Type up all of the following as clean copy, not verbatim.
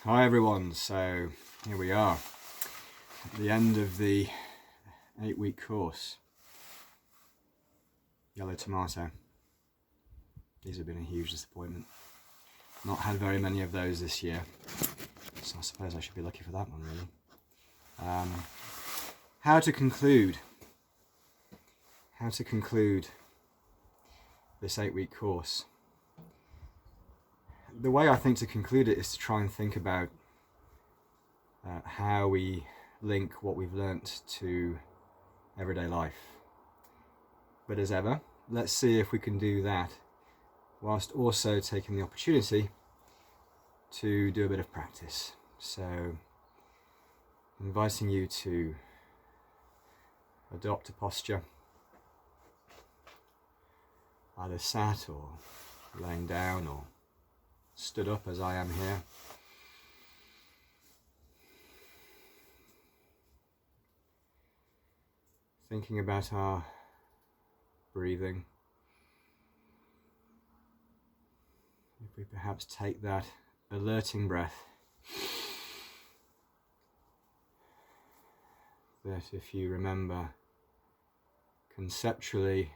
Hi everyone, so here we are at the end of the 8-week course. Yellow tomato. These have been a huge disappointment. Not had very many of those this year, so I suppose I should be lucky for that one really. How to conclude this 8-week course. The way I think to conclude it is to try and think about how we link what we've learnt to everyday life. But as ever, let's see if we can do that whilst also taking the opportunity to do a bit of practice. So, inviting you to adopt a posture, either sat or laying down or stood up as I am here. Thinking about our breathing. If we perhaps take that alerting breath, that if you remember conceptually,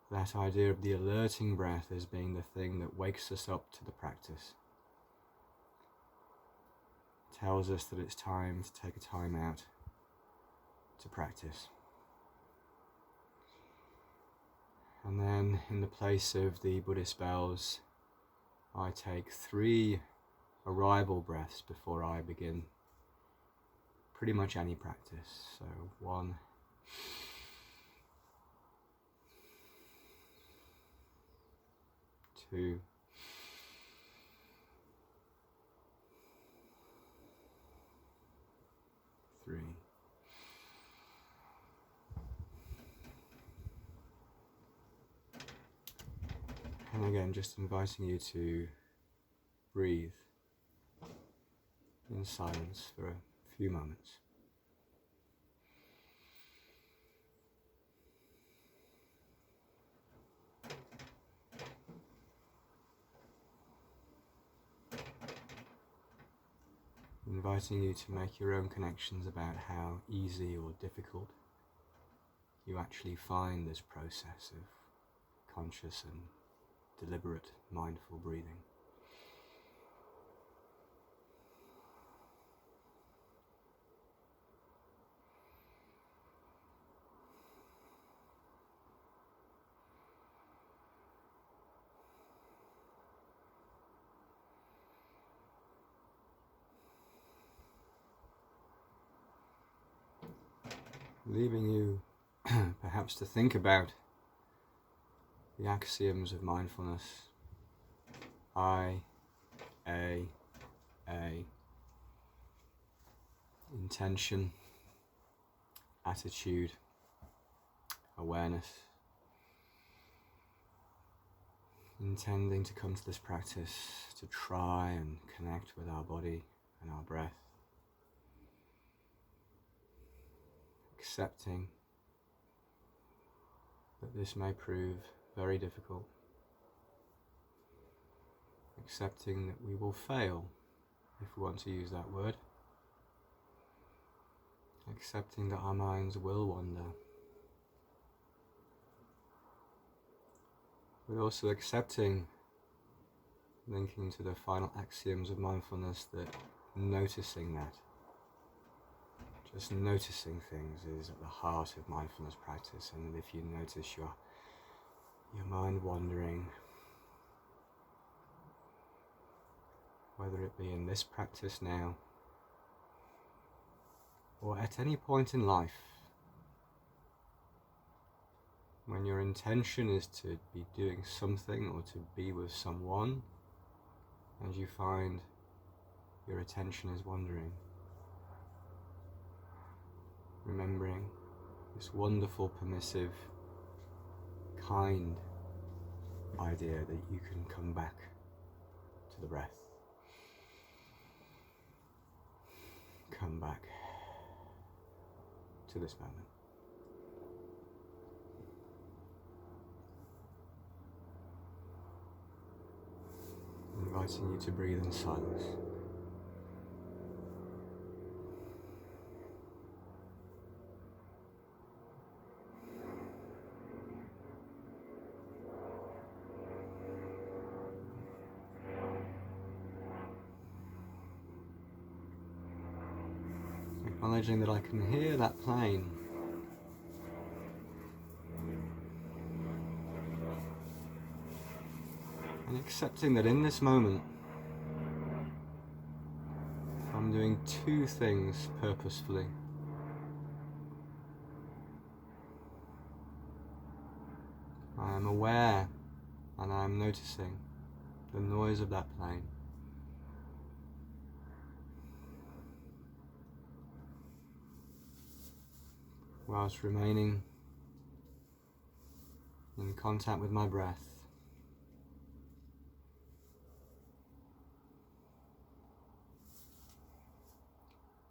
that idea of the alerting breath as being the thing that wakes us up to the practice. Tells us that it's time to take a time out to practice. And then in the place of the Buddhist bells, I take 3 arrival breaths before I begin pretty much any practice. So 1, 2, 3. And again, just inviting you to breathe in silence for a few moments. Inviting you to make your own connections about how easy or difficult you actually find this process of conscious and deliberate mindful breathing. Leaving you perhaps to think about the axioms of mindfulness. I, A, intention, attitude, awareness. Intending to come to this practice to try and connect with our body and our breath. Accepting that this may prove very difficult. Accepting that we will fail, if we want to use that word. Accepting that our minds will wander. But also accepting, linking to the final axioms of mindfulness, that noticing that, just noticing things is at the heart of mindfulness practice. And if you notice your mind wandering, whether it be in this practice now or at any point in life, when your intention is to be doing something or to be with someone and you find your attention is wandering, remembering this wonderful, permissive, kind idea that you can come back to the breath. Come back to this moment. Inviting you to breathe in silence. Acknowledging that I can hear that plane. And accepting that in this moment, I'm doing two things purposefully. I am aware and I am noticing the noise of that plane. Whilst remaining in contact with my breath.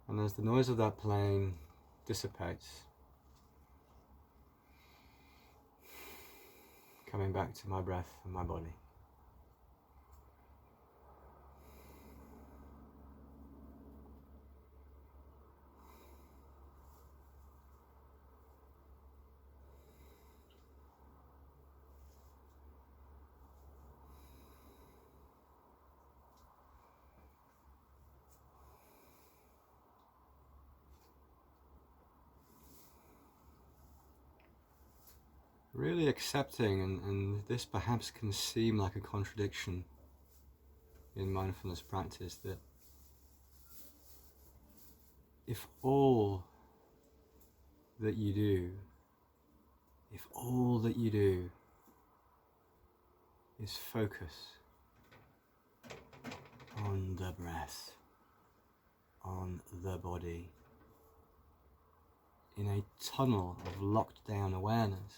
And as the noise of that plane dissipates, coming back to my breath and my body. Really accepting, and this perhaps can seem like a contradiction in mindfulness practice, that if all that you do is focus on the breath, on the body, in a tunnel of locked down awareness,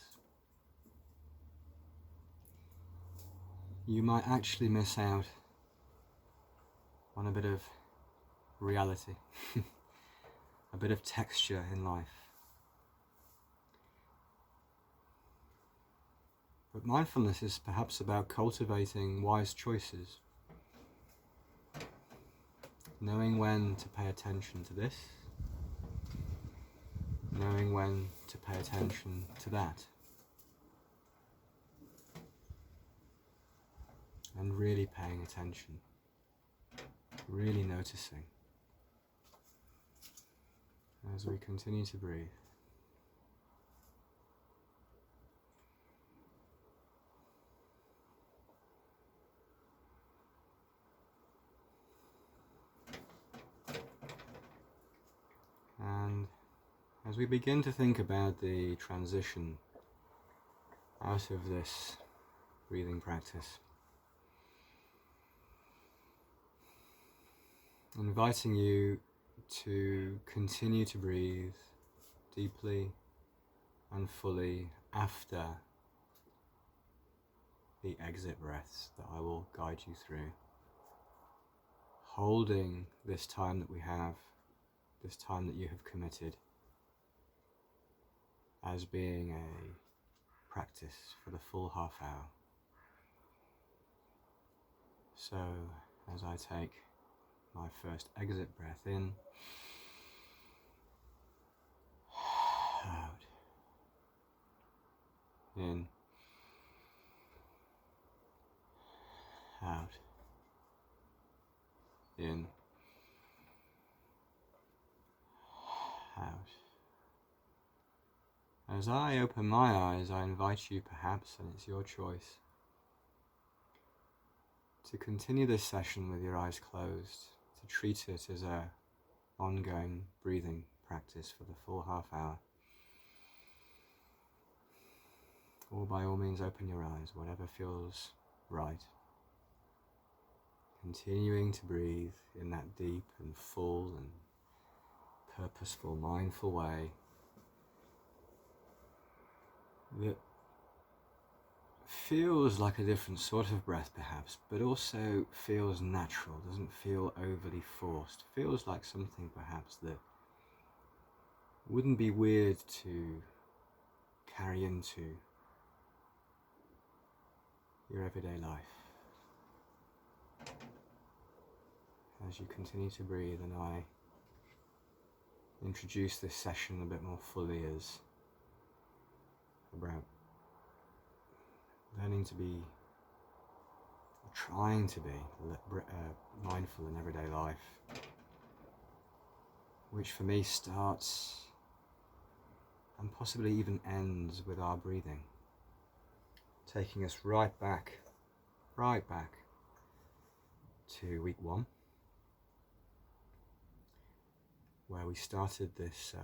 you might actually miss out on a bit of reality, a bit of texture in life. But mindfulness is perhaps about cultivating wise choices, knowing when to pay attention to this, knowing when to pay attention to that, and really paying attention, really noticing as we continue to breathe. And as we begin to think about the transition out of this breathing practice, inviting you to continue to breathe deeply and fully after the exit breaths that I will guide you through, holding this time that we have, this time that you have committed, as being a practice for the full half hour. So as I take my first exit breath in, out, in, out, in, out. As I open my eyes, I invite you perhaps, and it's your choice, to continue this session with your eyes closed, to treat it as a ongoing breathing practice for the full half hour. Or by all means open your eyes, whatever feels right. Continuing to breathe in that deep and full and purposeful, mindful way that feels like a different sort of breath perhaps, but also feels natural, doesn't feel overly forced, feels like something perhaps that wouldn't be weird to carry into your everyday life. As you continue to breathe, and I introduce this session a bit more fully as about learning to be, or trying to be, mindful in everyday life. which for me starts and possibly even ends with our breathing, taking us right back to week 1, where we started this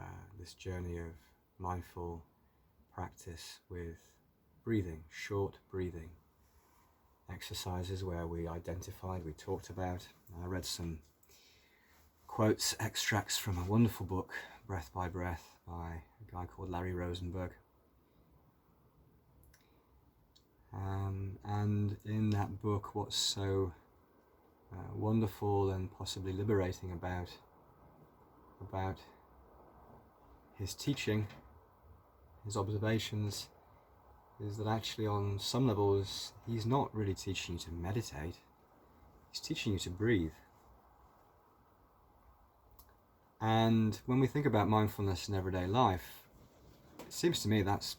journey of mindful practice with breathing, short breathing exercises where we identified, we talked about. I read some quotes, extracts from a wonderful book, Breath by Breath, by a guy called Larry Rosenberg. And in that book, what's so wonderful and possibly liberating about his teaching, his observations, is that actually on some levels he's not really teaching you to meditate, he's teaching you to breathe. And when we think about mindfulness in everyday life, it seems to me that's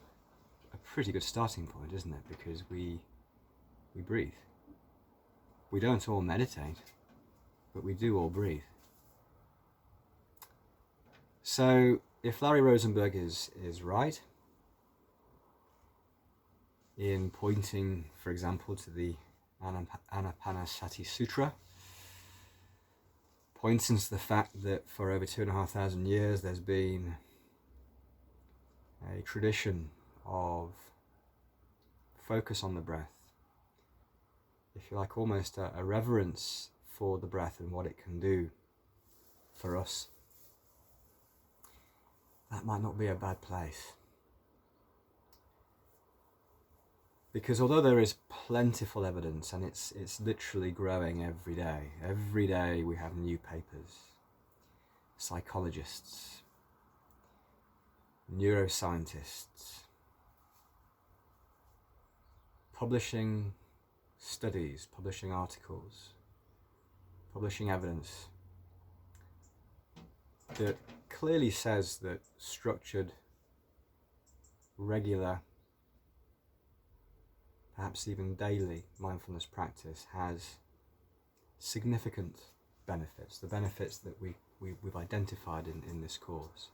a pretty good starting point, isn't it? Because we breathe. We don't all meditate, but we do all breathe. So if Larry Rosenberg is right in pointing, for example, to the Anapanasati Sutra, pointing to the fact that for over 2,500 years there's been a tradition of focus on the breath, if you like, almost a reverence for the breath and what it can do for us, that might not be a bad place. Because although there is plentiful evidence, and it's literally growing every day we have new papers, psychologists, neuroscientists, publishing studies, publishing articles, publishing evidence that clearly says that structured, regular, perhaps even daily mindfulness practice has significant benefits, the benefits that we've identified in this course,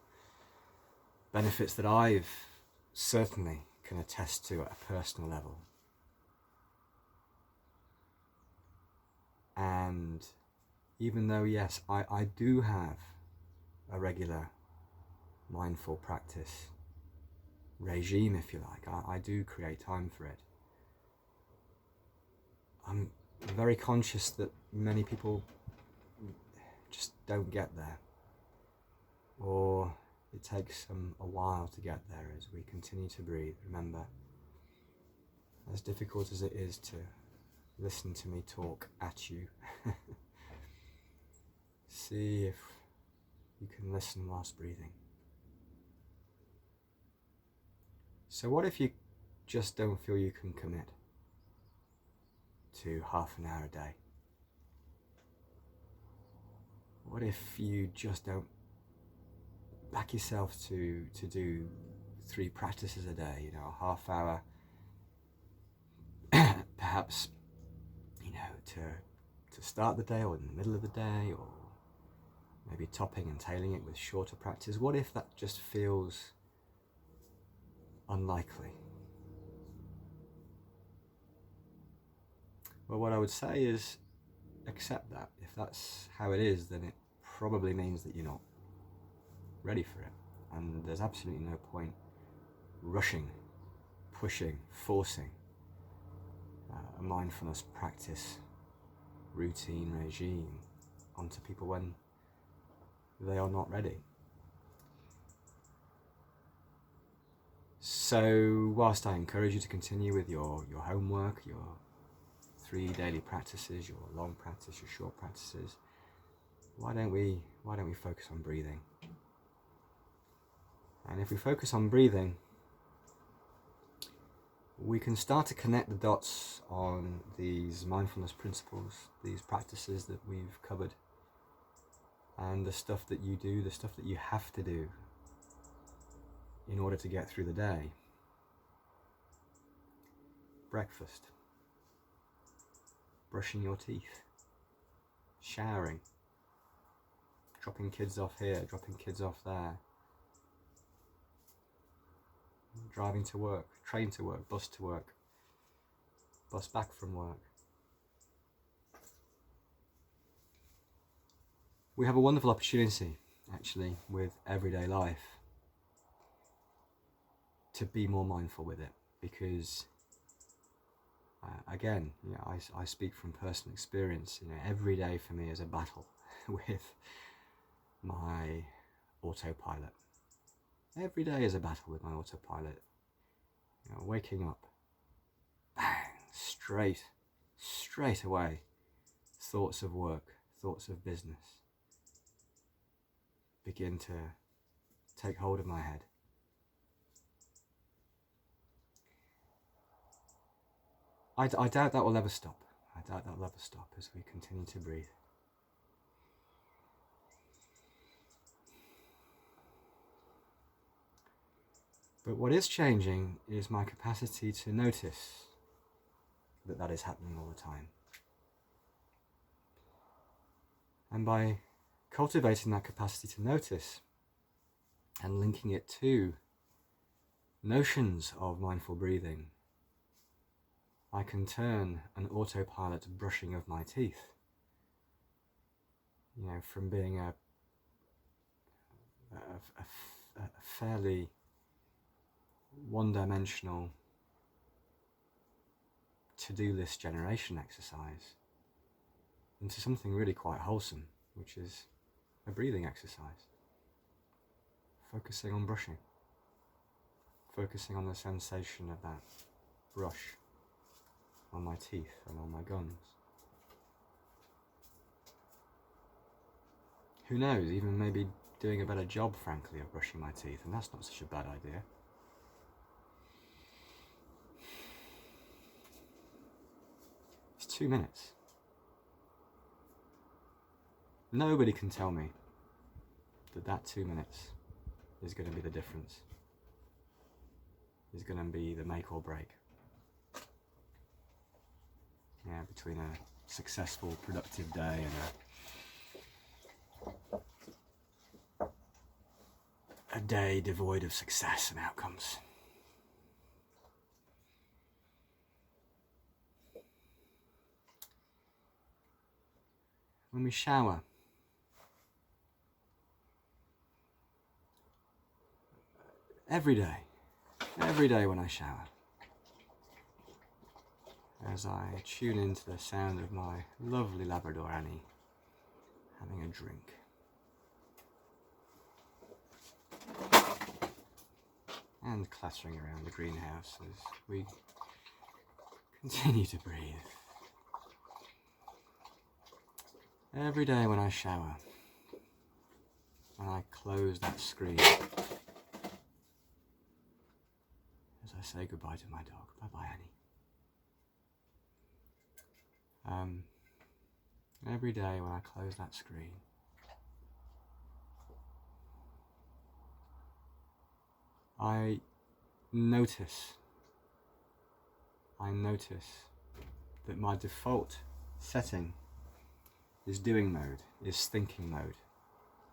benefits that I've certainly can attest to at a personal level. And even though, yes, I do have a regular mindful practice regime, if you like, I do create time for it, I'm very conscious that many people just don't get there, or it takes them a while to get there as we continue to breathe. Remember, as difficult as it is to listen to me talk at you, see if you can listen whilst breathing. So what if you just don't feel you can commit to half an hour a day? What if you just don't back yourself to do 3 practices a day, a half hour, perhaps, to start the day or in the middle of the day, or maybe topping and tailing it with shorter practice? What if that just feels unlikely? Well, what I would say is accept that. If that's how it is, then it probably means that you're not ready for it, and there's absolutely no point rushing, pushing, forcing a mindfulness practice routine regime onto people when they are not ready. So whilst I encourage you to continue with your homework, your 3 daily practices, your long practice, your short practices, why don't we focus on breathing? And if we focus on breathing, we can start to connect the dots on these mindfulness principles, these practices that we've covered, and the stuff that you do, the stuff that you have to do in order to get through the day. Breakfast, brushing your teeth, showering, dropping kids off here, dropping kids off there, driving to work, train to work, bus back from work. We have a wonderful opportunity, actually, with everyday life to be more mindful with it, because again, I speak from personal experience. Every day for me is a battle with my autopilot. Every day is a battle with my autopilot. Waking up, bang, straight away, thoughts of work, thoughts of business begin to take hold of my head. I doubt that will ever stop. I doubt that will ever stop as we continue to breathe. But what is changing is my capacity to notice that is happening all the time. And by cultivating that capacity to notice and linking it to notions of mindful breathing, I can turn an autopilot brushing of my teeth, from being a fairly one-dimensional to-do list generation exercise into something really quite wholesome, which is a breathing exercise. Focusing on brushing. Focusing on the sensation of that brush on my teeth and on my gums. Who knows, even maybe doing a better job, frankly, of brushing my teeth, and that's not such a bad idea. It's 2 minutes. Nobody can tell me that 2 minutes is going to be the difference, is going to be the make or break. Between a successful, productive day and a day devoid of success and outcomes. When we shower, every day when I shower, as I tune into the sound of my lovely Labrador Annie having a drink. And clattering around the greenhouse as we continue to breathe. Every day when I shower, and I close that screen, as I say goodbye to my dog. Bye-bye, Annie. Every day when I close that screen, I notice that my default setting is doing mode, is thinking mode,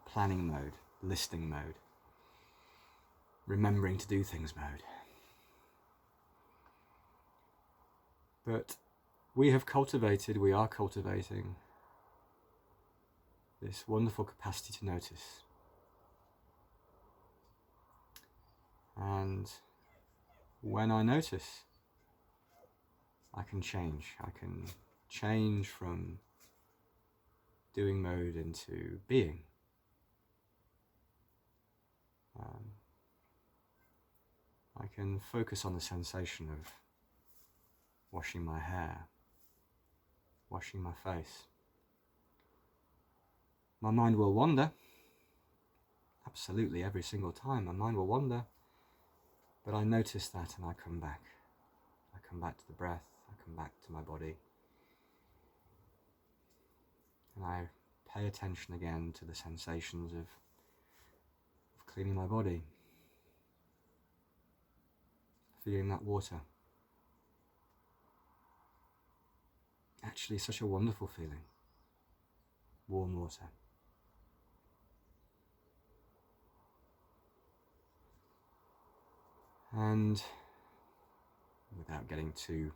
planning mode, listing mode, remembering to do things mode. But we are cultivating this wonderful capacity to notice. And when I notice, I can change. I can change from doing mode into being. I can focus on the sensation of washing my hair, washing my face. My mind will wander. Absolutely, every single time my mind will wander. But I notice that and I come back. I come back to the breath. I come back to my body. And I pay attention again to the sensations of cleaning my body. Feeling that water. Actually, such a wonderful feeling. Warm water. And without getting too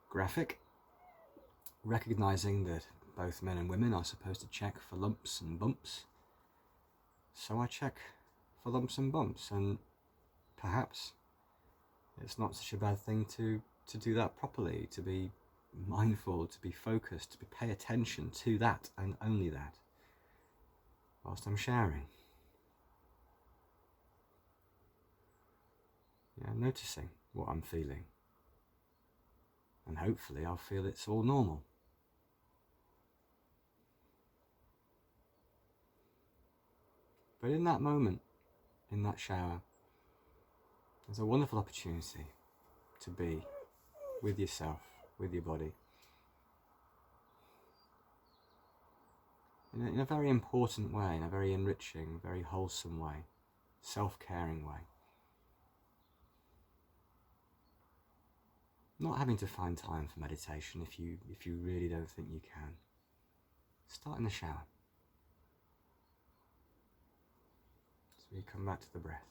graphic, recognizing that both men and women are supposed to check for lumps and bumps. So I check for lumps and bumps, and perhaps it's not such a bad thing to do that properly, to be mindful, to be focused, to pay attention to that and only that whilst I'm sharing. Yeah, noticing what I'm feeling, and hopefully I'll feel it's all normal. But in that moment, in that shower, there's a wonderful opportunity to be with yourself, with your body, in a very important way, in a very enriching, very wholesome way, self-caring way. Not having to find time for meditation if you really don't think you can. Start in the shower. So you come back to the breath.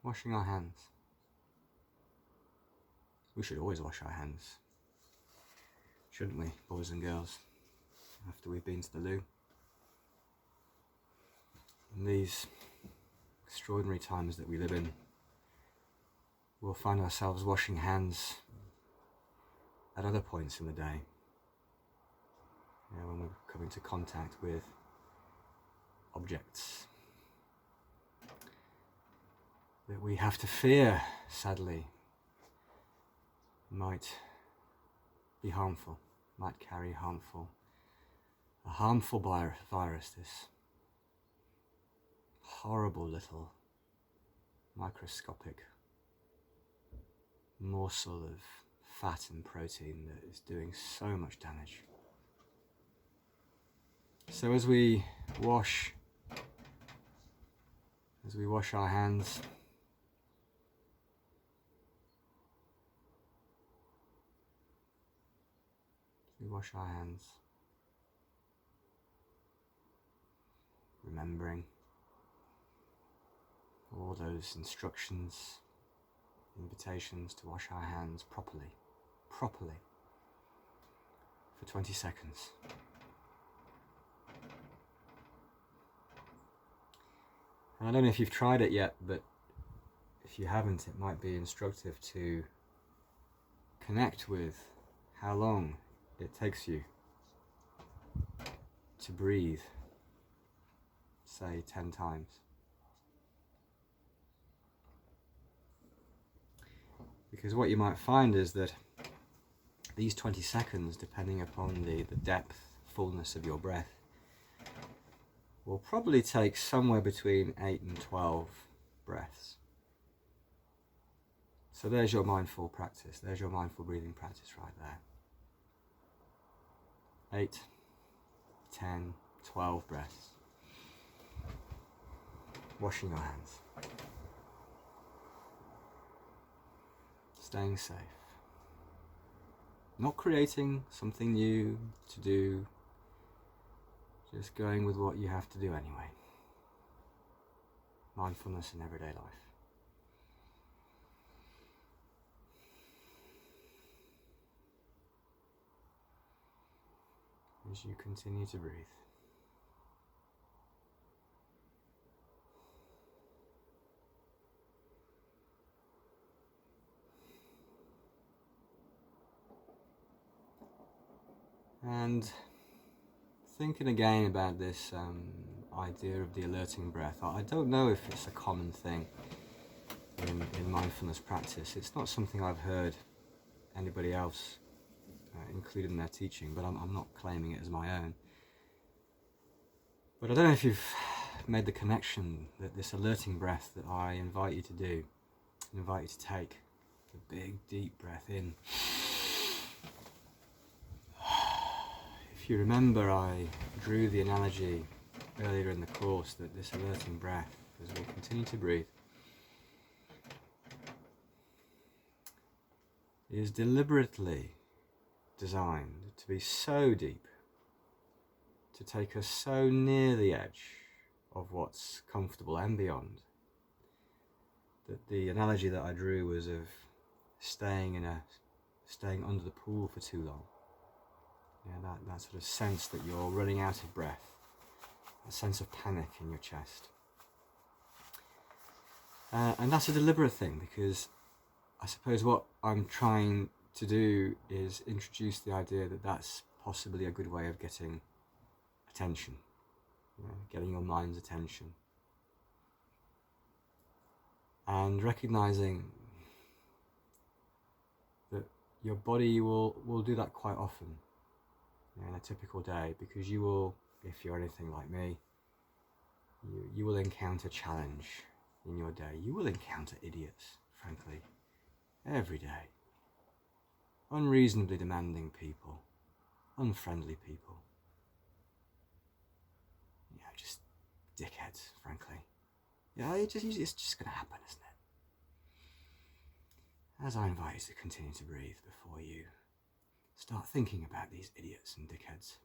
Washing our hands. We should always wash our hands, shouldn't we, boys and girls, after we've been to the loo? In these extraordinary times that we live in, we'll find ourselves washing hands at other points in the day. When we're coming into contact with objects that we have to fear, sadly, might be harmful, might carry a harmful virus, this horrible little microscopic morsel of fat and protein that is doing so much damage. So as we wash our hands, remembering all those instructions, invitations to wash our hands properly for 20 seconds. And I don't know if you've tried it yet, but if you haven't, it might be instructive to connect with how long it takes you to breathe, say 10 times. Because what you might find is that these 20 seconds, depending upon the depth, fullness of your breath, will probably take somewhere between 8 and 12 breaths. So there's your mindful practice, there's your mindful breathing practice right there. 8, 10, 12 breaths. Washing your hands. Staying safe. Not creating something new to do, just going with what you have to do anyway. Mindfulness in everyday life. As you continue to breathe. And thinking again about this idea of the alerting breath, I don't know if it's a common thing in mindfulness practice. It's not something I've heard anybody else include in their teaching, but I'm not claiming it as my own. But I don't know if you've made the connection that this alerting breath that I invite you to do, invite you to take a big deep breath in. If you remember, I drew the analogy earlier in the course that this alerting breath, as we continue to breathe, is deliberately designed to be so deep, to take us so near the edge of what's comfortable and beyond, that the analogy that I drew was of staying under the pool for too long. Yeah, that sort of sense that you're running out of breath, a sense of panic in your chest. And that's a deliberate thing, because I suppose what I'm trying to do is introduce the idea that that's possibly a good way of getting attention, getting your mind's attention. And recognizing that your body will do that quite often in a typical day, because you will, if you're anything like me, you will encounter challenge in your day. You will encounter idiots, frankly, every day. Unreasonably demanding people, unfriendly people. Just dickheads, frankly. It's just going to happen, isn't it? As I invite you to continue to breathe before you start thinking about these idiots and dickheads,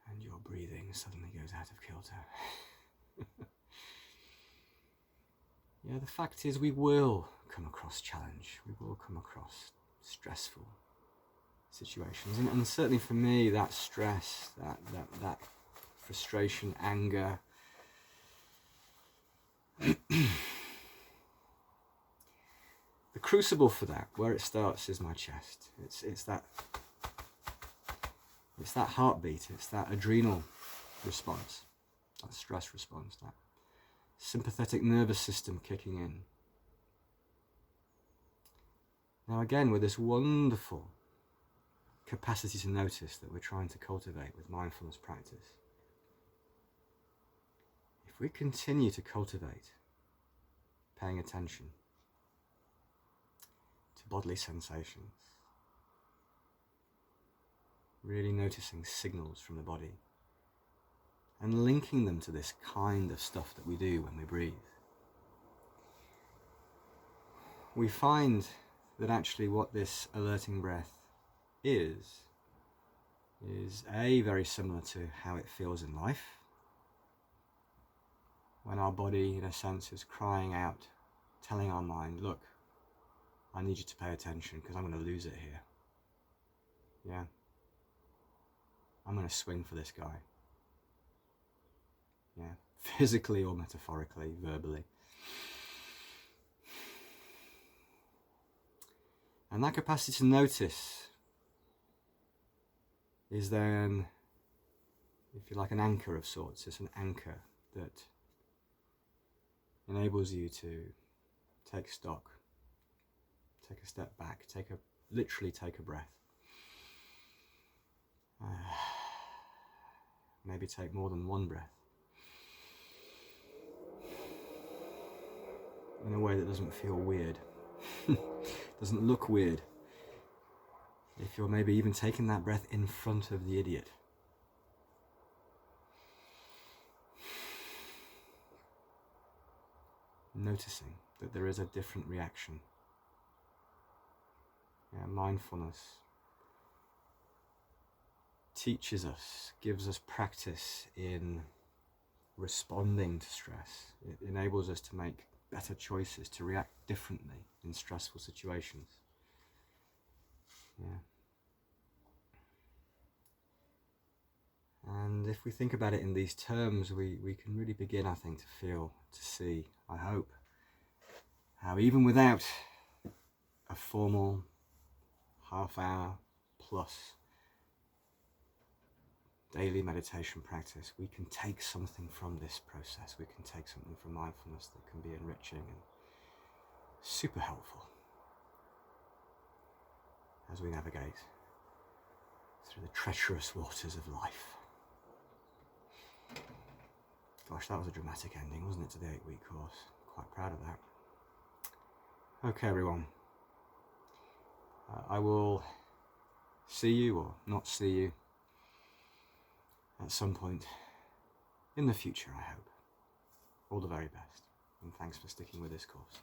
and your breathing suddenly goes out of kilter. The fact is, we will come across challenge. We will come across stressful situations. And certainly for me, that stress, that frustration, anger, the crucible for that, where it starts, is my chest. It's that heartbeat, it's that adrenal response, that stress response, that sympathetic nervous system kicking in. Now again, with this wonderful capacity to notice that we're trying to cultivate with mindfulness practice, if we continue to cultivate paying attention to bodily sensations, really noticing signals from the body, and linking them to this kind of stuff that we do when we breathe, we find that actually what this alerting breath is very similar to how it feels in life, when our body, in a sense, is crying out, telling our mind, look, I need you to pay attention because I'm going to lose it here. Yeah? I'm going to swing for this guy. Yeah? Physically or metaphorically, verbally. And that capacity to notice is then, if you like, an anchor of sorts. It's an anchor that enables you to take stock, take a step back, literally take a breath. Maybe take more than one breath, in a way that doesn't feel weird, doesn't look weird. If you're maybe even taking that breath in front of the idiot. Noticing that there is a different reaction. Mindfulness teaches us, gives us practice in responding to stress. It enables us to make better choices, to react differently in stressful situations. And if we think about it in these terms, we can really begin, I think, to see, I hope, how even without a formal half-hour plus daily meditation practice, we can take something from this process. We can take something from mindfulness that can be enriching and super helpful as we navigate through the treacherous waters of life. Gosh, that was a dramatic ending, wasn't it, to the 8-week course? Quite proud of that. Okay, everyone. I will see you, or not see you, at some point in the future, I hope. All the very best, and thanks for sticking with this course.